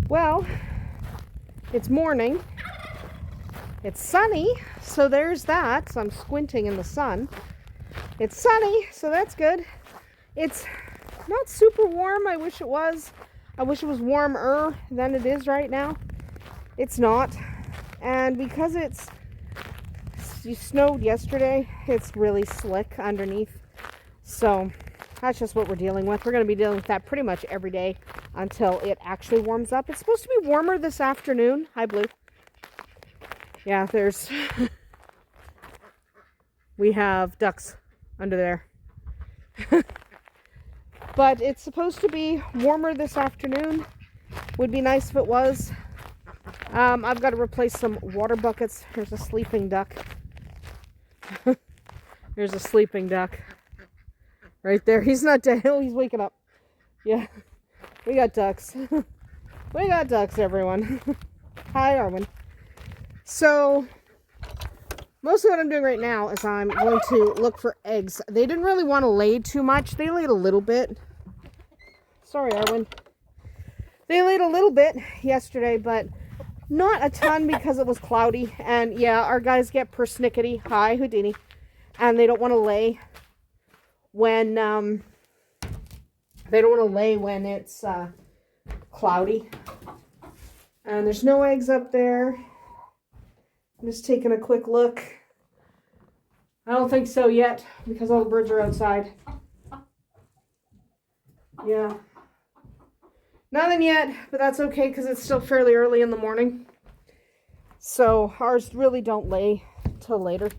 Well, it's morning. It's sunny, so there's that. So I'm squinting in the sun. It's sunny, so that's good. It's not super warm. I wish it was. I wish it was warmer than it is right now. It's not. And because it snowed yesterday, it's really slick underneath. So that's just what we're dealing with. We're going to be dealing with that pretty much every day until it actually warms up. It's supposed to be warmer this afternoon. Hi, Blue. Yeah, there's... we have ducks under there. But it's supposed to be warmer this afternoon. Would be nice if it was. I've got to replace some water buckets. There's a sleeping duck. There's a sleeping duck. Right there. He's not dead. Oh, he's waking up. Yeah. We got ducks. We got ducks, everyone. Hi, Arwen. So, mostly what I'm doing right now is I'm going to look for eggs. They didn't really want to lay too much. They laid a little bit. Sorry, Arwen. They laid a little bit yesterday, but not a ton because it was cloudy. And yeah, our guys get persnickety. Hi, Houdini. And they don't want to lay when it's cloudy. And there's no eggs up there. I'm just taking a quick look. I don't think so yet because all the birds are outside. Yeah. Nothing yet, but that's okay because it's still fairly early in the morning. So ours really don't lay till later.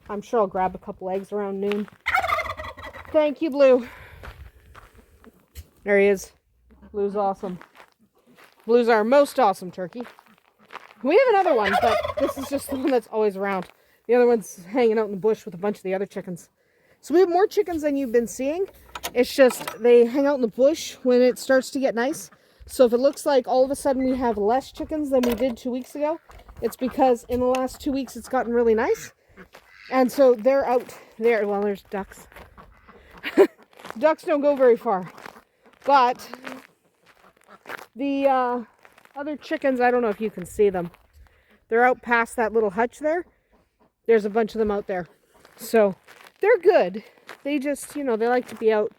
I'm sure I'll grab a couple eggs around noon. Thank you, Blue. There he is. Blue's awesome. Blue's our most awesome turkey. We have another one, but this is just the one that's always around. The other one's hanging out in the bush with a bunch of the other chickens. So we have more chickens than you've been seeing. It's just they hang out in the bush when it starts to get nice. So if it looks like all of a sudden we have less chickens than we did 2 weeks ago, it's because in the last 2 weeks it's gotten really nice. And so they're out there. Well, there's ducks. Ducks don't go very far. But the other chickens, I don't know if you can see them. They're out past that little hutch there. There's a bunch of them out there. So they're good. They just, they like to be out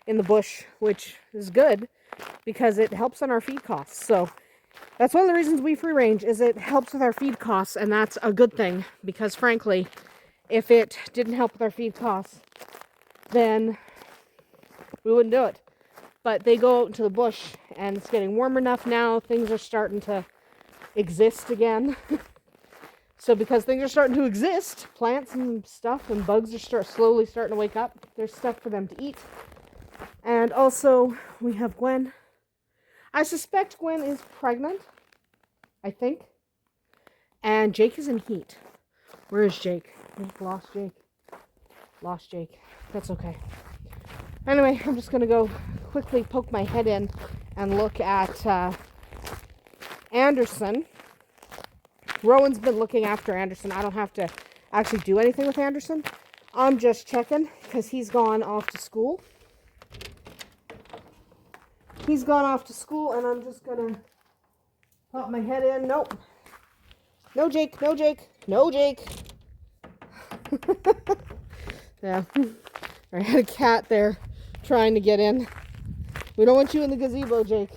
in the bush, which is good because it helps on our feed costs. So that's one of the reasons we free range is it helps with our feed costs. And that's a good thing because frankly, if it didn't help with our feed costs, then we wouldn't do it. But they go out into the bush and it's getting warm enough now. Things are starting to exist again. So because things are starting to exist, plants and stuff and bugs are slowly starting to wake up. There's stuff for them to eat. And also we have Gwen. I suspect Gwen is pregnant. I think. And Jake is in heat. Where is Jake? We've lost Jake. Lost Jake. That's okay. Anyway, I'm just going to go quickly poke my head in and look at Andersen. Rowan's been looking after Andersen. I don't have to actually do anything with Andersen. I'm just checking because he's gone off to school. He's gone off to school and I'm just going to pop my head in. Nope. No Jake, no Jake, no Jake. Yeah. I had a cat there trying to get in. We don't want you in the gazebo, Jake.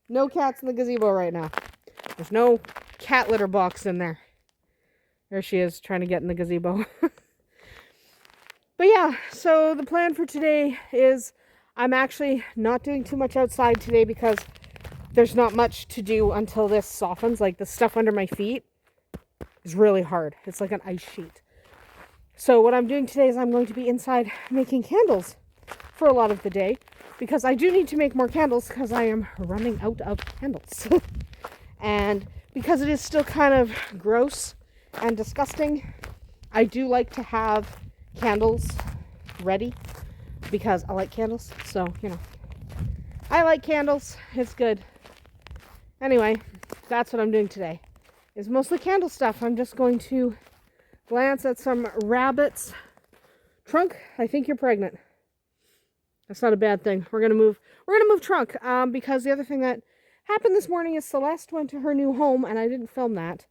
No cats in the gazebo right now. There's no cat litter box in there. There she is trying to get in the gazebo. But yeah, so the plan for today is I'm actually not doing too much outside today because there's not much to do until this softens. Like the stuff under my feet is really hard. It's like an ice sheet. So what I'm doing today is I'm going to be inside making candles for a lot of the day because I do need to make more candles because I am running out of candles. And because it is still kind of gross and disgusting, I do like to have candles ready because I like candles. So, I like candles. It's good. Anyway, that's what I'm doing today. It's mostly candle stuff. I'm just going to glance at some rabbits. Trunk, I think you're pregnant. That's not a bad thing. We're gonna move Trunk because the other thing that happened this morning is Celeste went to her new home, and I didn't film that,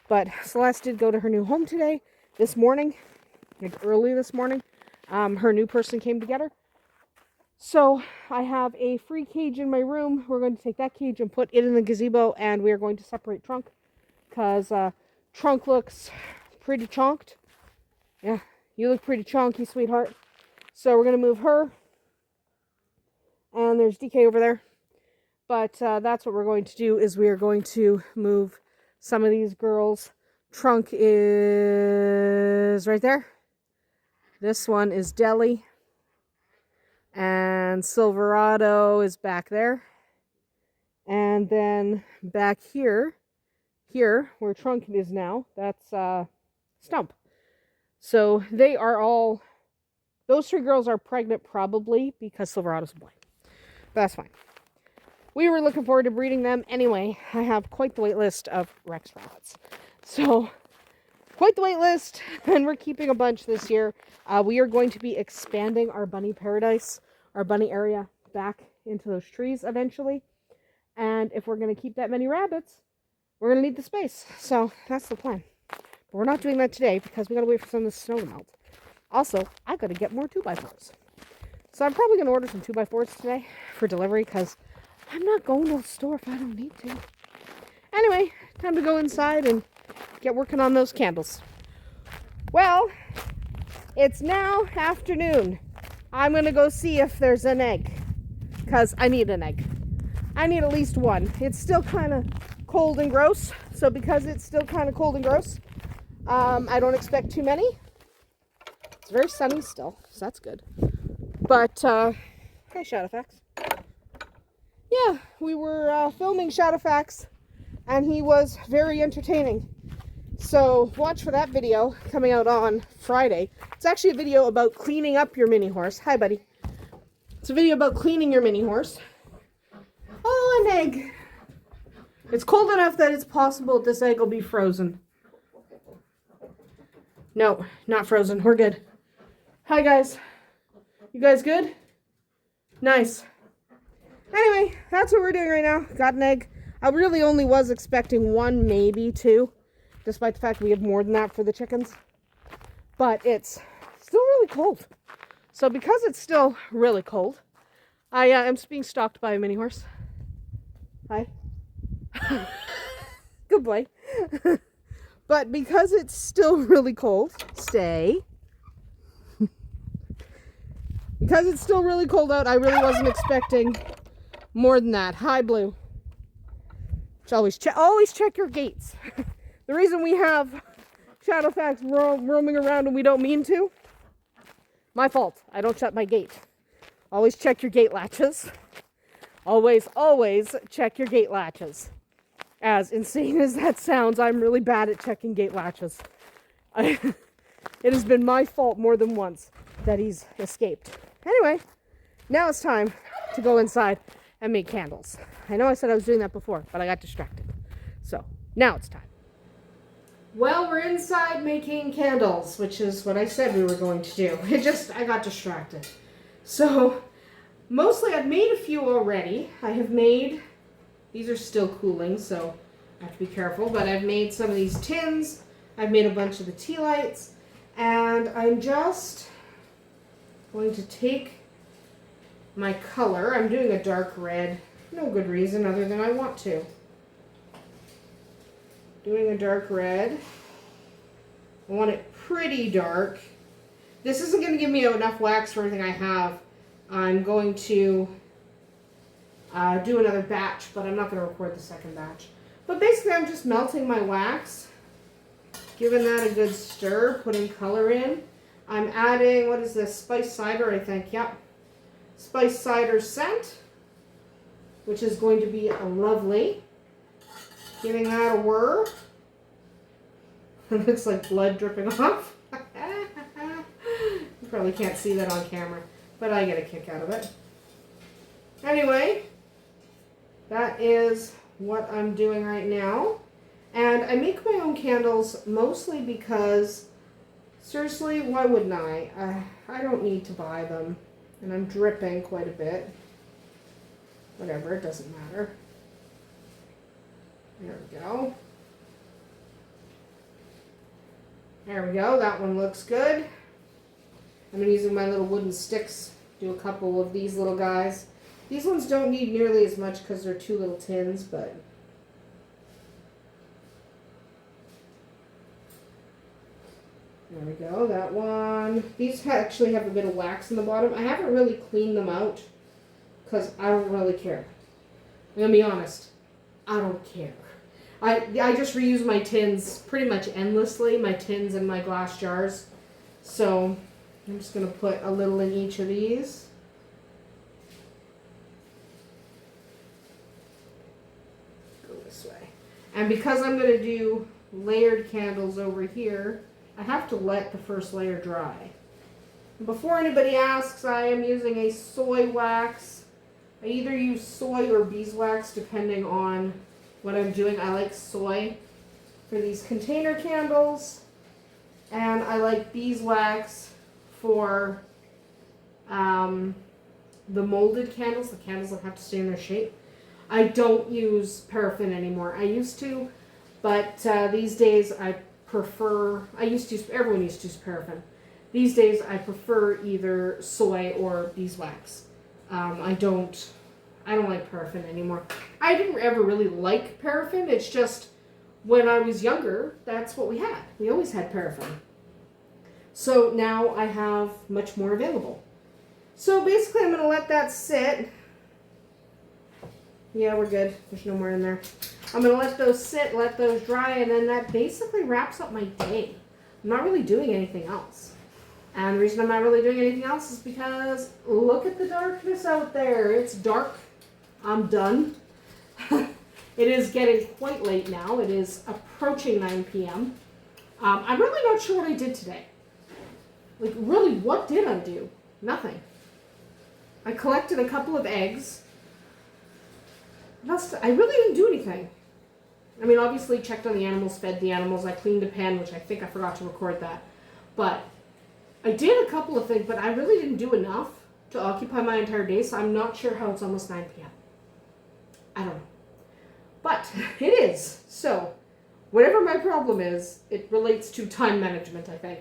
but Celeste did go to her new home today, this morning, like early this morning. Her new person came to get her. So I have a free cage in my room. We're going to take that cage and put it in the gazebo, and we are going to separate Trunk, because Trunk looks pretty chonked. Yeah, you look pretty chonky, sweetheart. So we're going to move her, and there's DK over there. But that's what we're going to do, is we are going to move some of these girls. Trunk is right there. This one is Deli. And Silverado is back there. And then back here where Trunk is now, that's Stump. So they are all, those 3 girls are pregnant probably because Silverado's a boy. But that's fine. We were looking forward to breeding them. Anyway, I have quite the wait list of Rex rabbits. So, quite the wait list, and we're keeping a bunch this year. We are going to be expanding our bunny paradise, our bunny area, back into those trees eventually. And if we're going to keep that many rabbits, we're going to need the space. So, that's the plan. But we're not doing that today because we got to wait for some of the snow to melt. Also, I got to get more 2x4s. So I'm probably going to order some 2x4s today for delivery because I'm not going to the store if I don't need to. Anyway, time to go inside and get working on those candles. Well, it's now afternoon. I'm going to go see if there's an egg, because I need an egg. I need at least one. It's still kind of cold and gross, so because it's still kind of cold and gross, I don't expect too many. It's very sunny still, so that's good. But, hey, Shadowfax. Yeah, we were filming Shadowfax, and he was very entertaining. So watch for that video coming out on Friday. It's actually a video about cleaning up your mini horse. Hi, buddy. It's a video about cleaning your mini horse. Oh, an egg. It's cold enough that it's possible this egg will be frozen. No, not frozen. We're good. Hi, guys. You guys good? Nice. Anyway, that's what we're doing right now. Got an egg. I really only was expecting 1, maybe 2, despite the fact we have more than that for the chickens. But it's still really cold. So because it's still really cold, I am being stalked by a mini horse. Hi. Good boy. But because it's still really cold, stay. Because it's still really cold out, I really wasn't expecting more than that. Hi, Blue. Always check your gates. The reason we have Shadowfax roaming around and we don't mean to, my fault. I don't shut my gate. Always check your gate latches. Always check your gate latches. As insane as that sounds, I'm really bad at checking gate latches. It has been my fault more than once that he's escaped. Anyway, now it's time to go inside and make candles. I know I said I was doing that before, but I got distracted. So, now it's time. Well, we're inside making candles, which is what I said we were going to do. I got distracted. So, mostly I've made a few already. I have made, these are still cooling, so I have to be careful, but I've made some of these tins. I've made a bunch of the tea lights, and I'm just going to take my color. I'm doing a dark red. No good reason other than I want to. Doing a dark red. I want it pretty dark. This isn't going to give me enough wax for everything I have. I'm going to do another batch, but I'm not going to record the second batch. But basically I'm just melting my wax, giving that a good stir, putting color in. I'm adding, what is this, spice cider, I think, yep. Spice cider scent, which is going to be lovely. Giving that a whir. It looks like blood dripping off. You probably can't see that on camera, but I get a kick out of it. Anyway, that is what I'm doing right now. And I make my own candles mostly because, seriously, why wouldn't I? I don't need to buy them. And I'm dripping quite a bit. Whatever, it doesn't matter. There we go. There we go. That one looks good. I'm using my little wooden sticks. Do a couple of these little guys. These ones don't need nearly as much because they're 2 little tins, but there we go. That one. These actually have a bit of wax in the bottom. I haven't really cleaned them out because I don't really care. I'm gonna be honest. I don't care. I just reuse my tins pretty much endlessly, my tins and my glass jars. So I'm just going to put a little in each of these. Go this way. And because I'm going to do layered candles over here, I have to let the first layer dry. Before anybody asks, I am using a soy wax. I either use soy or beeswax depending on what I'm doing. I like soy for these container candles, and I like beeswax for the molded candles, the candles that have to stay in their shape. I don't use paraffin anymore. I used to, but these days I prefer, everyone used to use paraffin. These days I prefer either soy or beeswax. I don't like paraffin anymore. I didn't ever really like paraffin. It's just when I was younger, that's what we had. We always had paraffin. So now I have much more available. So basically I'm going to let that sit. Yeah, we're good. There's no more in there. I'm going to let those sit, let those dry, and then that basically wraps up my day. I'm not really doing anything else. And the reason I'm not really doing anything else is because look at the darkness out there. It's dark. I'm done. It is getting quite late now. It is approaching 9 p.m. I'm really not sure what I did today. Like, really, what did I do? Nothing. I collected a couple of eggs. I really didn't do anything. I mean, obviously checked on the animals, fed the animals. I cleaned a pen, which I think I forgot to record that. But I did a couple of things, but I really didn't do enough to occupy my entire day, so I'm not sure how it's almost 9 p.m. I don't know. But it is. So, whatever my problem is, it relates to time management, I think.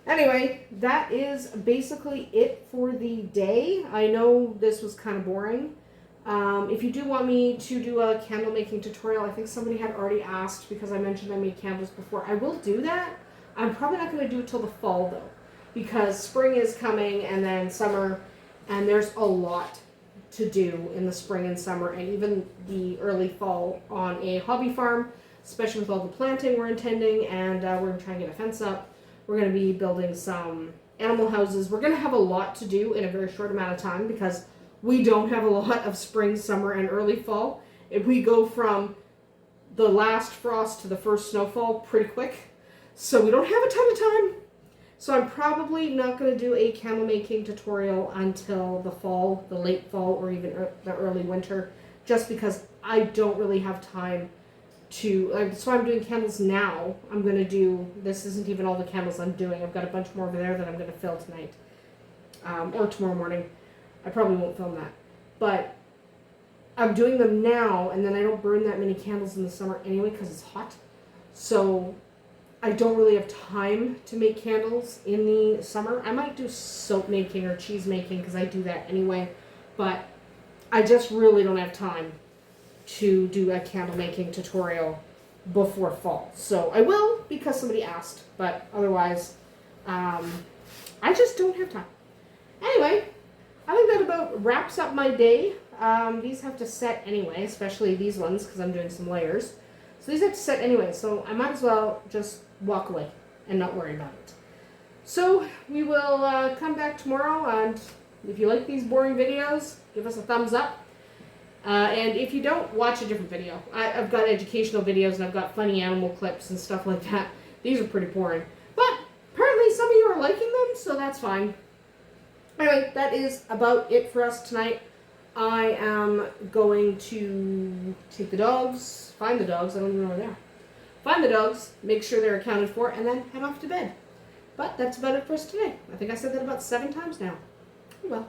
Anyway, that is basically it for the day. I know this was kind of boring. If you do want me to do a candle making tutorial, I think somebody had already asked because I mentioned I made candles before. I will do that. I'm probably not going to do it till the fall, though, because spring is coming and then summer, and there's a lot to do in the spring and summer and even the early fall on a hobby farm, especially with all the planting we're intending, and we're going to try and get a fence up. We're going to be building some animal houses. We're going to have a lot to do in a very short amount of time because we don't have a lot of spring, summer, and early fall. If we go from the last frost to the first snowfall pretty quick, so we don't have a ton of time. So I'm probably not going to do a candle making tutorial until the fall, the late fall, or even the early winter, just because I don't really have time to, so I'm doing candles now. I'm going to do, this isn't even all the candles I'm doing. I've got a bunch more over there that I'm going to fill tonight, or tomorrow morning. I probably won't film that, but I'm doing them now, and then I don't burn that many candles in the summer anyway because it's hot. So I don't really have time to make candles in the summer. I might do soap making or cheese making because I do that anyway, but I just really don't have time to do a candle making tutorial before fall. So I will because somebody asked, but otherwise I just don't have time. Anyway, I think that about wraps up my day. These have to set anyway, especially these ones because I'm doing some layers. So these have to set anyway, so I might as well just walk away and not worry about it. So we will come back tomorrow, and if you like these boring videos, give us a thumbs up. And if you don't, watch a different video. I've got educational videos and I've got funny animal clips and stuff like that. These are pretty boring. But apparently some of you are liking them, so that's fine. Anyway, that is about it for us tonight. I am going to take the dogs, find the dogs, I don't even know where they are. Find the dogs, make sure they're accounted for, and then head off to bed. But that's about it for us today. I think I said that about 7 times now. Oh well.